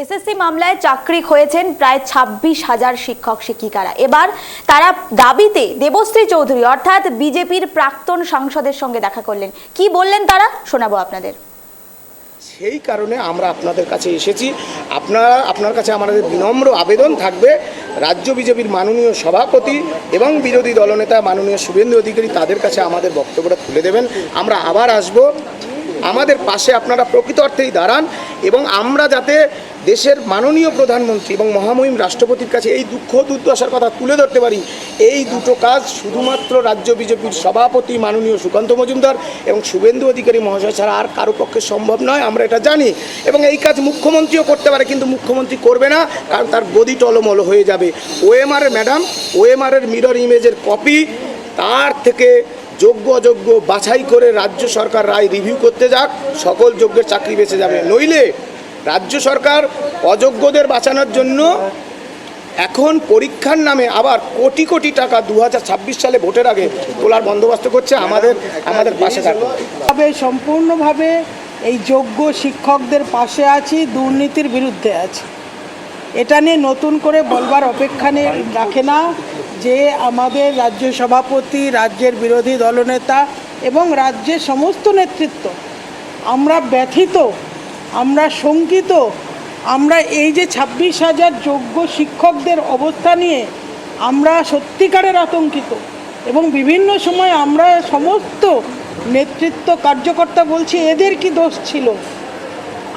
SSC মামলায় চাকরি হয়েছেন প্রায় 26,000 শিক্ষক শিক্ষিকারা। এবার তারা দাবিতে দেবশ্রী চৌধুরী অর্থাৎ বিজেপির প্রাক্তন সাংসদের সঙ্গে দেখা করলেন। কি বললেন তারা, শোনাবো আপনাদের। সেই কারণে আমরা আপনাদের কাছে এসেছি। আপনার কাছে আমাদের বিনম্র আবেদন থাকবে, রাজ্য বিজেপির মাননীয় সভাপতি এবং বিরোধী দলনেতা মাননীয় শুভেন্দু অধিকারী তাদের কাছে আমাদের বক্তব্যটা তুলে দেবেন। আমরা আবার আসব, আমাদের পাশে আপনারা প্রকৃত অর্থেই দাঁড়ান এবং আমরা যাতে দেশের মাননীয় প্রধানমন্ত্রী এবং মহামহিম রাষ্ট্রপতির কাছে এই দুঃখ দুর্দশার কথা তুলে ধরতে পারি। এই দুটো কাজ শুধুমাত্র রাজ্য বিজেপির সভাপতি মাননীয় সুকান্ত মজুমদার এবং শুভেন্দু অধিকারী মহাশয় ছাড়া আর কারো পক্ষে সম্ভব নয়, আমরা এটা জানি। এবং এই কাজ মুখ্যমন্ত্রীও করতে পারে, কিন্তু মুখ্যমন্ত্রী করবে না, কারণ তার গদি টলমল হয়ে যাবে। ওএমআরের ম্যাডাম, ওএমআরের মিরর ইমেজের কপি, তার থেকে যোগ্য অযোগ্য বাছাই করে রাজ্য সরকার রায় রিভিউ করতে যাক, সকল যোগ্যের চাকরি বেঁচে যাবে। নইলে রাজ্য সরকার অযোগ্যদের বাঁচানোর জন্য এখন পরীক্ষার নামে আবার কোটি কোটি টাকা 2026 সালে ভোটের আগে তোলার বন্দোবস্ত করছে। আমাদের পাশে থাকবে। সম্পূর্ণভাবে এই যোগ্য শিক্ষকদের পাশে আছি, দুর্নীতির বিরুদ্ধে আছি। এটা নিয়ে নতুন করে বলবার অপেক্ষা রাখে না যে আমাদের রাজ্য সভাপতি, রাজ্যের বিরোধী দলনেতা এবং রাজ্যের সমস্ত নেতৃত্ব আমরা ব্যথিত, আমরা শঙ্কিত। আমরা এই যে 26,000 যোগ্য শিক্ষকদের অবস্থা নিয়ে আমরা সত্যিকারের আতঙ্কিত এবং বিভিন্ন সময় আমরা সমস্ত নেতৃত্ব কার্যকর্তা বলছি এদের কি দোষ ছিল।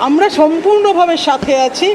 আমরা সম্পূর্ণভাবে সাথে আছি।